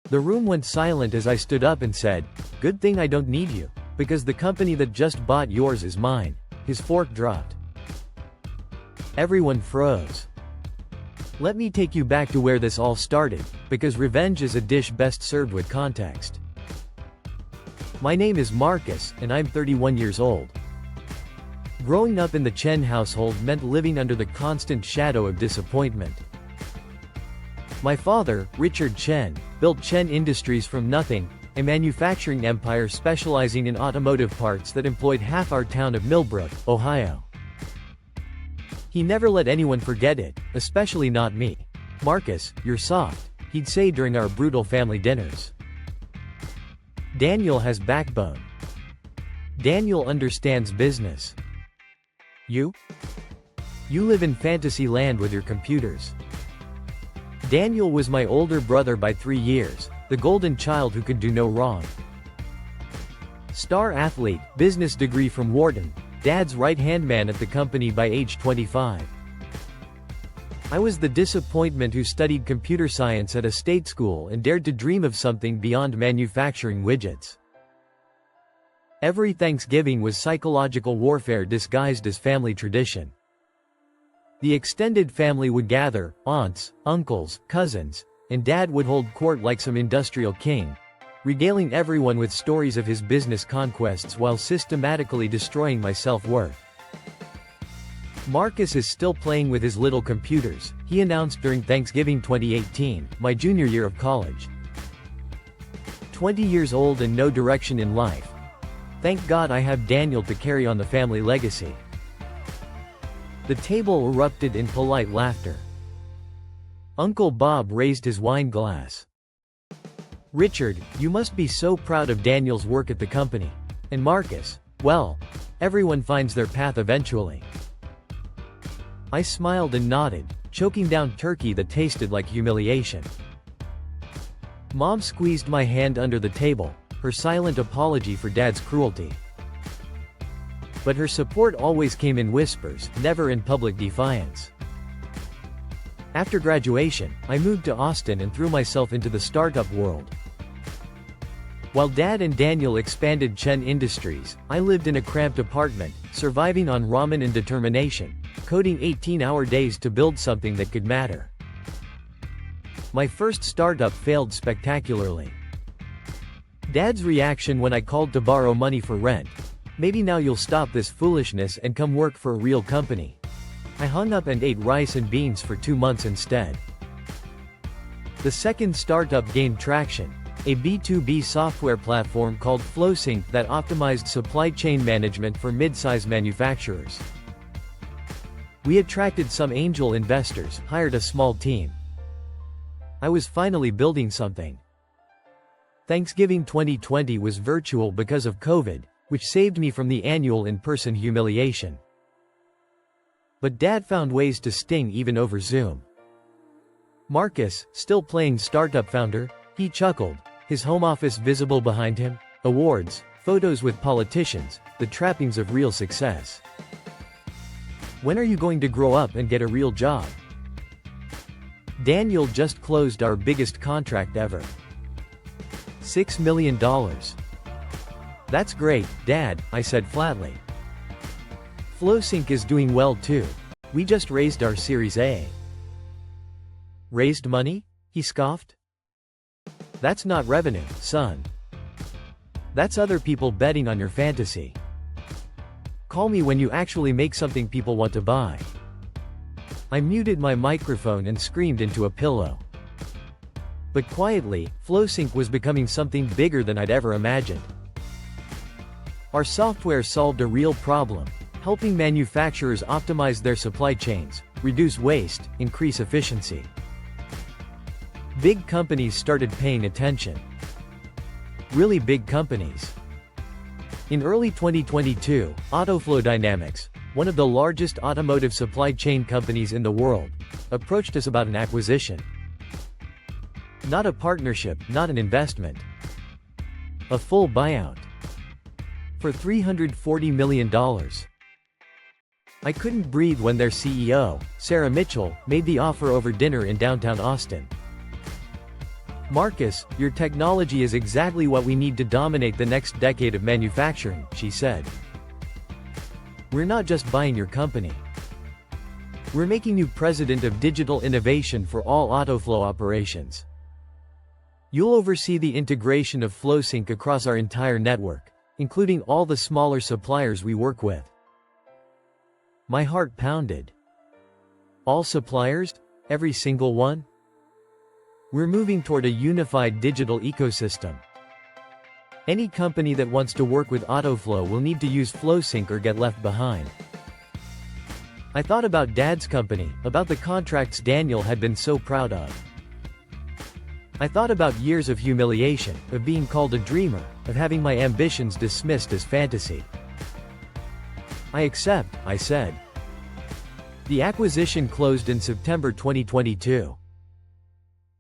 The room went silent as I stood up and said, "Good thing I don't need you, because the company that just bought yours is mine." His fork dropped. Everyone froze. Let me take you back to where this all started, because revenge is a dish best served with context. My name is Marcus, and I'm 31 years old. Growing up in the Chen household meant living under the constant shadow of disappointment. My father, Richard Chen, built Chen Industries from nothing, a manufacturing empire specializing in automotive parts that employed half our town of Millbrook, Ohio. He never let anyone forget it, especially not me. "Marcus, you're soft," he'd say during our brutal family dinners. "Daniel has backbone. Daniel understands business. You live in fantasy land with your computers." Daniel was my older brother by 3 years, the golden child who could do no wrong. Star athlete, business degree from Wharton, Dad's right-hand man at the company by age 25. I was the disappointment who studied computer science at a state school and dared to dream of something beyond manufacturing widgets. Every Thanksgiving was psychological warfare disguised as family tradition. The extended family would gather, aunts, uncles, cousins, and Dad would hold court like some industrial king, regaling everyone with stories of his business conquests while systematically destroying my self-worth. "Marcus is still playing with his little computers," he announced during Thanksgiving 2018, my junior year of college. 20 years old and no direction in life. Thank God I have Daniel to carry on the family legacy. The table erupted in polite laughter. Uncle Bob raised his wine glass. "Richard, you must be so proud of Daniel's work at the company. And Marcus, well, everyone finds their path eventually." I smiled and nodded, choking down turkey that tasted like humiliation. Mom squeezed my hand under the table, her silent apology for Dad's cruelty. But her support always came in whispers, never in public defiance. After graduation, I moved to Austin and threw myself into the startup world. While Dad and Daniel expanded Chen Industries, I lived in a cramped apartment, surviving on ramen and determination, coding 18-hour days to build something that could matter. My first startup failed spectacularly. Dad's reaction when I called to borrow money for rent: "Maybe now you'll stop this foolishness and come work for a real company." I hung up and ate rice and beans for 2 months instead. The second startup gained traction, a B2B software platform called FlowSync that optimized supply chain management for mid-size manufacturers. We attracted some angel investors, hired a small team. I was finally building something. Thanksgiving 2020 was virtual because of COVID, which saved me from the annual in-person humiliation. But Dad found ways to sting even over Zoom. "Marcus, still playing startup founder?" He chuckled, his home office visible behind him, awards, photos with politicians, the trappings of real success. "When are you going to grow up and get a real job?" Daniel just closed our biggest contract ever. $6 million. "That's great, Dad," I said flatly. "FlowSync is doing well too. We just raised our Series A." "Raised money?" he scoffed. "That's not revenue, son. That's other people betting on your fantasy. Call me when you actually make something people want to buy." I muted my microphone and screamed into a pillow. But quietly, FlowSync was becoming something bigger than I'd ever imagined. Our software solved a real problem, helping manufacturers optimize their supply chains, reduce waste, increase efficiency. Big companies started paying attention. Really big companies. In early 2022, Autoflow Dynamics, one of the largest automotive supply chain companies in the world, approached us about an acquisition. Not a partnership, not an investment. A full buyout. For $340 million. I couldn't breathe when their CEO, Sarah Mitchell, made the offer over dinner in downtown Austin. "Marcus, your technology is exactly what we need to dominate the next decade of manufacturing," she said. "We're not just buying your company. We're making you president of digital innovation for all AutoFlow operations. You'll oversee the integration of FlowSync across our entire network, including all the smaller suppliers we work with." My heart pounded. All suppliers? Every single one? We're moving toward a unified digital ecosystem. Any company that wants to work with AutoFlow will need to use FlowSync or get left behind. I thought about Dad's company, about the contracts Daniel had been so proud of. I thought about years of humiliation, of being called a dreamer, of having my ambitions dismissed as fantasy. "I accept," I said. The acquisition closed in September 2022.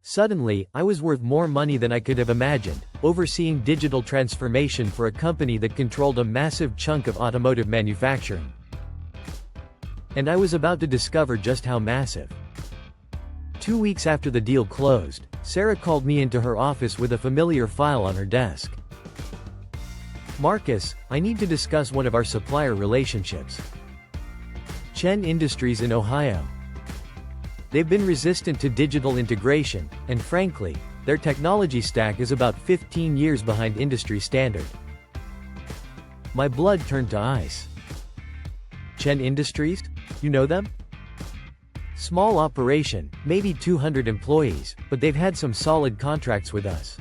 Suddenly, I was worth more money than I could have imagined, overseeing digital transformation for a company that controlled a massive chunk of automotive manufacturing. And I was about to discover just how massive. 2 weeks after the deal closed, Sarah called me into her office with a familiar file on her desk. "Marcus, I need to discuss one of our supplier relationships. Chen Industries in Ohio. They've been resistant to digital integration, and frankly, their technology stack is about 15 years behind industry standard." My blood turned to ice. "Chen Industries? You know them?" "Small operation, maybe 200 employees, but they've had some solid contracts with us.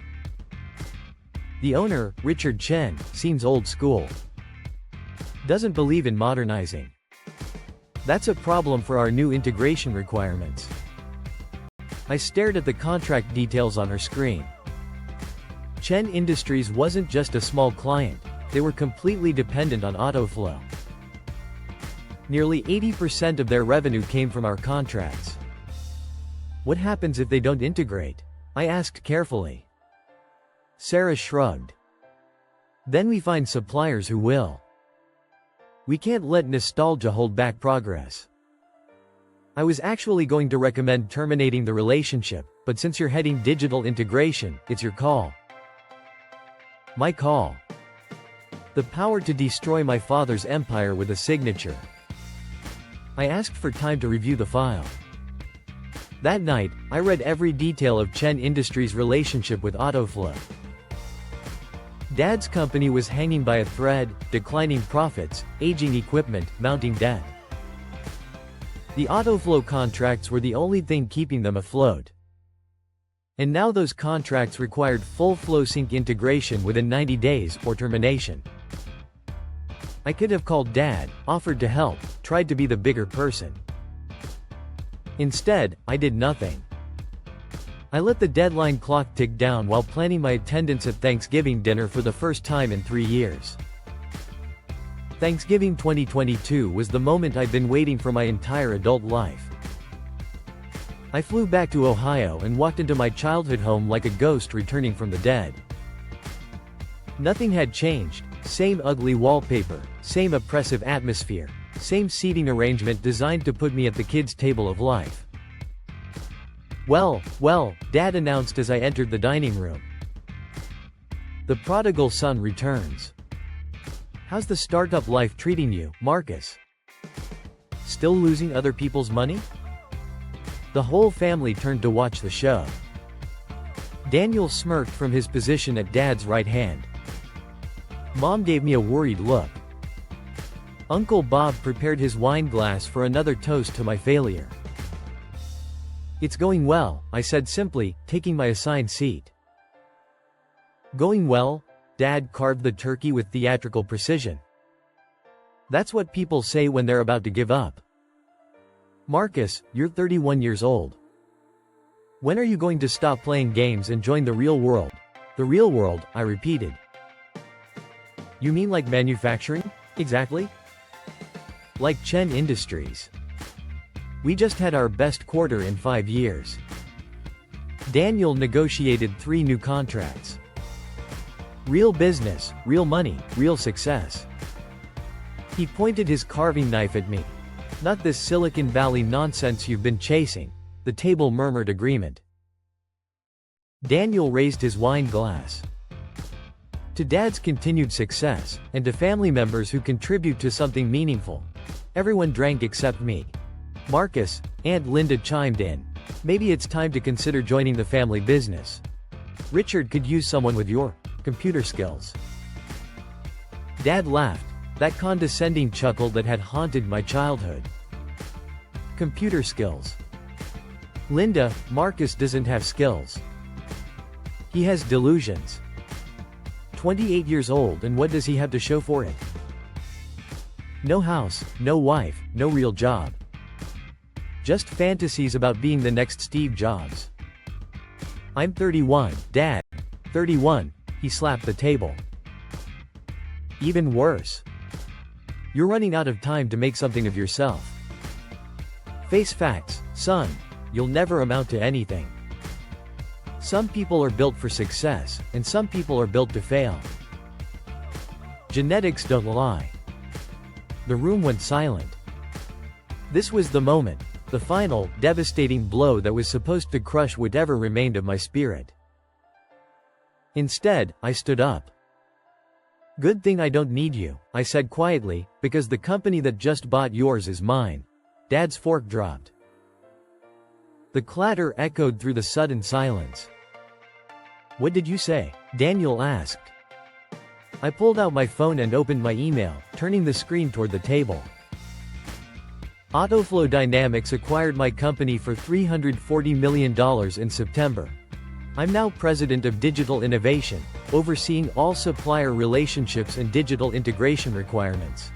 The owner, Richard Chen, seems old school. Doesn't believe in modernizing. That's a problem for our new integration requirements." I stared at the contract details on her screen. Chen Industries wasn't just a small client, they were completely dependent on AutoFlow. Nearly 80% of their revenue came from our contracts. "What happens if they don't integrate?" I asked carefully. Sarah shrugged. "Then we find suppliers who will. We can't let nostalgia hold back progress." I was actually going to recommend terminating the relationship, but since you're heading digital integration, it's your call. My call. The power to destroy my father's empire with a signature. I asked for time to review the file. That night, I read every detail of Chen Industries' relationship with AutoFlow. Dad's company was hanging by a thread, declining profits, aging equipment, mounting debt. The AutoFlow contracts were the only thing keeping them afloat. And now those contracts required full FlowSync integration within 90 days, or termination. I could have called Dad, offered to help, tried to be the bigger person. Instead, I did nothing. I let the deadline clock tick down while planning my attendance at Thanksgiving dinner for the first time in 3 years. Thanksgiving 2022 was the moment I'd been waiting for my entire adult life. I flew back to Ohio and walked into my childhood home like a ghost returning from the dead. Nothing had changed, same ugly wallpaper, same oppressive atmosphere, same seating arrangement designed to put me at the kids' table of life. Well, Dad announced as I entered the dining room. The prodigal son returns. How's the startup life treating you, Marcus? Still losing other people's money? The whole family turned to watch the show. Daniel smirked from his position at Dad's right hand. Mom gave me a worried look. Uncle Bob prepared his wine glass for another toast to my failure. It's going well, I said simply, taking my assigned seat. Going well? Dad carved the turkey with theatrical precision. That's what people say when they're about to give up. Marcus, you're 31 years old. When are you going to stop playing games and join the real world? The real world, I repeated. You mean like manufacturing? Exactly. Like Chen Industries. We just had our best quarter in 5 years. Daniel negotiated 3 new contracts. Real business, real money, real success. He pointed his carving knife at me. Not this Silicon Valley nonsense you've been chasing. The table murmured agreement. Daniel raised his wine glass. To Dad's continued success, and to family members who contribute to something meaningful. Everyone drank except me. Marcus, Aunt Linda chimed in. Maybe it's time to consider joining the family business. Richard could use someone with your computer skills. Dad laughed, that condescending chuckle that had haunted my childhood. Computer skills. Linda, Marcus doesn't have skills. He has delusions. 28 years old, and what does he have to show for it? No house, no wife, no real job. Just fantasies about being the next Steve Jobs. I'm 31, Dad. 31, he slapped the table. Even worse. You're running out of time to make something of yourself. Face facts, son. You'll never amount to anything. Some people are built for success, and some people are built to fail. Genetics don't lie. The room went silent. This was the moment, the final, devastating blow that was supposed to crush whatever remained of my spirit. Instead, I stood up. Good thing I don't need you, I said quietly, because the company that just bought yours is mine. Dad's fork dropped. The clatter echoed through the sudden silence. What did you say? Daniel asked. I pulled out my phone and opened my email, turning the screen toward the table. Autoflow Dynamics acquired my company for $340 million in September. I'm now president of digital innovation, overseeing all supplier relationships and digital integration requirements.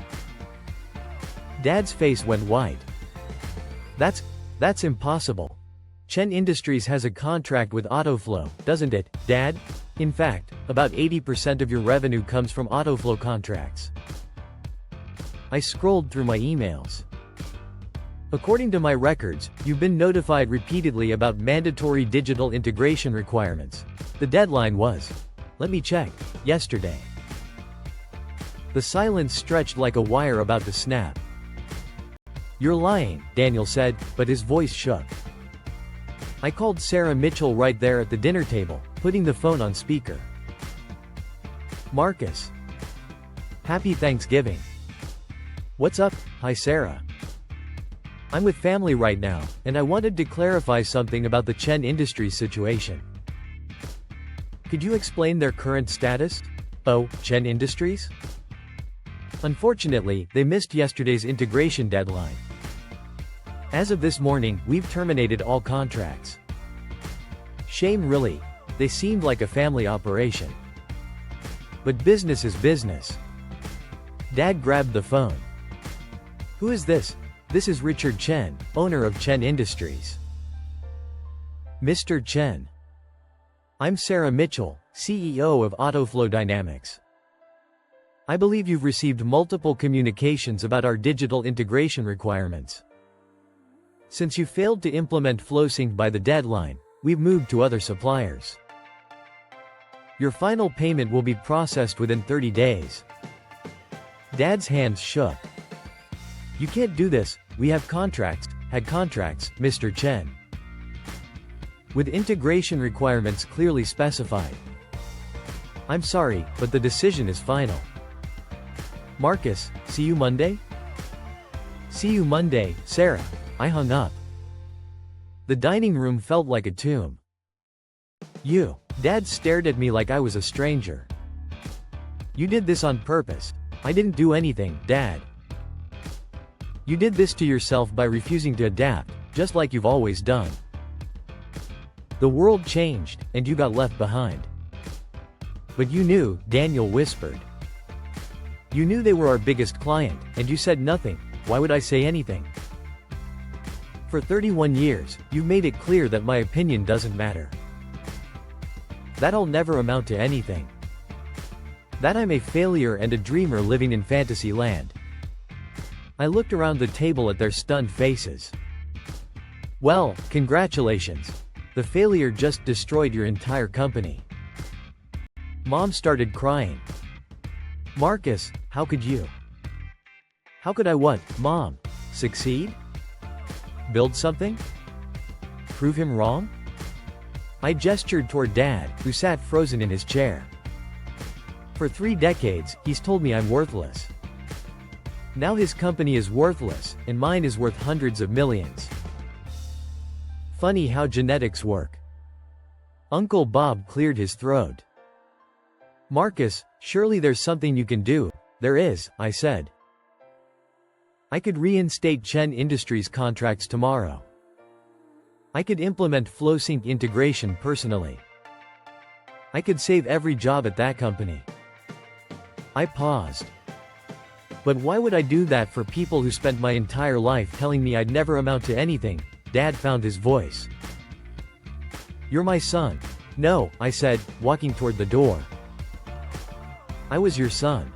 Dad's face went white. That's impossible. Chen Industries has a contract with Autoflow, doesn't it, Dad? In fact, about 80% of your revenue comes from Autoflow contracts. I scrolled through my emails. According to my records, you've been notified repeatedly about mandatory digital integration requirements. The deadline was, let me check, yesterday. The silence stretched like a wire about to snap. You're lying, Daniel said, but his voice shook. I called Sarah Mitchell right there at the dinner table, putting the phone on speaker. Marcus. Happy Thanksgiving. What's up? Hi Sarah. I'm with family right now, and I wanted to clarify something about the Chen Industries situation. Could you explain their current status? Oh, Chen Industries? Unfortunately, they missed yesterday's integration deadline. As of this morning, we've terminated all contracts. Shame really. They seemed like a family operation. But business is business. Dad grabbed the phone. Who is this? This is Richard Chen, owner of Chen Industries. Mr. Chen. I'm Sarah Mitchell, CEO of Autoflow Dynamics. I believe you've received multiple communications about our digital integration requirements. Since you failed to implement FlowSync by the deadline, we've moved to other suppliers. Your final payment will be processed within 30 days. Dad's hands shook. You can't do this, we have contracts, Mr. Chen. With integration requirements clearly specified. I'm sorry, but the decision is final. Marcus, see you Monday? See you Monday, Sarah. I hung up. The dining room felt like a tomb. You. Dad stared at me like I was a stranger. You did this on purpose. I didn't do anything, Dad. You did this to yourself by refusing to adapt, just like you've always done. The world changed, and you got left behind. But you knew, Daniel whispered. You knew they were our biggest client, and you said nothing. Why would I say anything? For 31 years, you've made it clear that my opinion doesn't matter. That I'll never amount to anything. That I'm a failure and a dreamer living in fantasy land. I looked around the table at their stunned faces. Well, congratulations. The failure just destroyed your entire company. Mom started crying. Marcus, how could you? How could I what, Mom? Succeed? Build something? Prove him wrong? I gestured toward Dad, who sat frozen in his chair. For 3 decades, he's told me I'm worthless. Now his company is worthless, and mine is worth hundreds of millions. Funny how genetics work. Uncle Bob cleared his throat. Marcus, surely there's something you can do. There is, I said. I could reinstate Chen Industries contracts tomorrow. I could implement FlowSync integration personally. I could save every job at that company. I paused. But why would I do that for people who spent my entire life telling me I'd never amount to anything? Dad found his voice. You're my son. No, I said, walking toward the door. I was your son.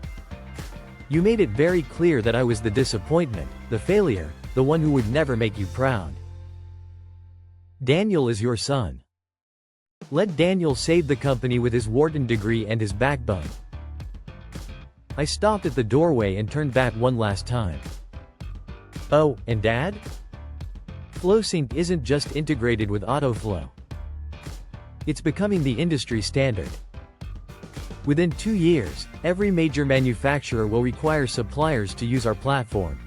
You made it very clear that I was the disappointment, the failure, the one who would never make you proud. Daniel is your son. Let Daniel save the company with his Wharton degree and his backbone. I stopped at the doorway and turned back one last time. Oh, and Dad? FlowSync isn't just integrated with AutoFlow. It's becoming the industry standard. Within 2 years, every major manufacturer will require suppliers to use our platform.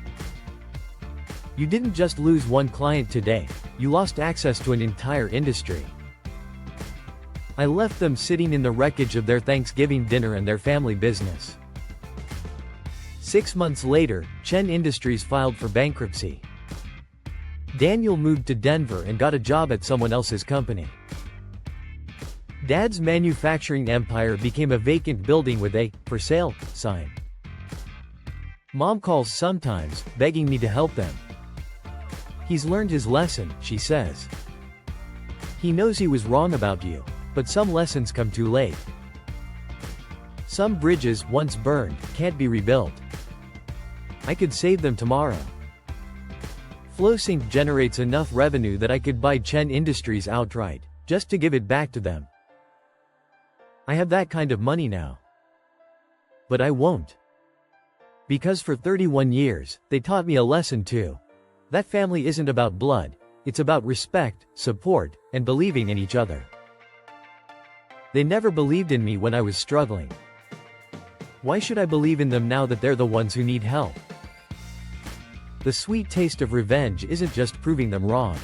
You didn't just lose one client today, you lost access to an entire industry. I left them sitting in the wreckage of their Thanksgiving dinner and their family business. 6 months later, Chen Industries filed for bankruptcy. Daniel moved to Denver and got a job at someone else's company. Dad's manufacturing empire became a vacant building with a "for sale" sign. Mom calls sometimes, begging me to help them. He's learned his lesson, she says. He knows he was wrong about you, but some lessons come too late. Some bridges, once burned, can't be rebuilt. I could save them tomorrow. FlowSync generates enough revenue that I could buy Chen Industries outright, just to give it back to them. I have that kind of money now. But I won't. Because for 31 years, they taught me a lesson too. That family isn't about blood, it's about respect, support, and believing in each other. They never believed in me when I was struggling. Why should I believe in them now that they're the ones who need help? The sweet taste of revenge isn't just proving them wrong.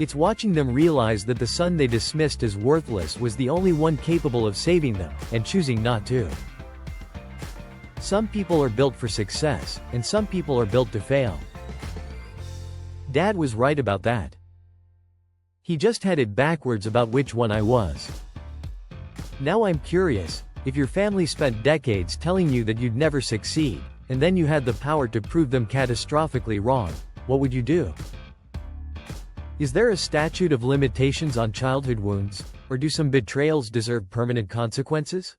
It's watching them realize that the son they dismissed as worthless was the only one capable of saving them, and choosing not to. Some people are built for success, and some people are built to fail. Dad was right about that. He just had it backwards about which one I was. Now I'm curious, if your family spent decades telling you that you'd never succeed, and then you had the power to prove them catastrophically wrong, what would you do? Is there a statute of limitations on childhood wounds, or do some betrayals deserve permanent consequences?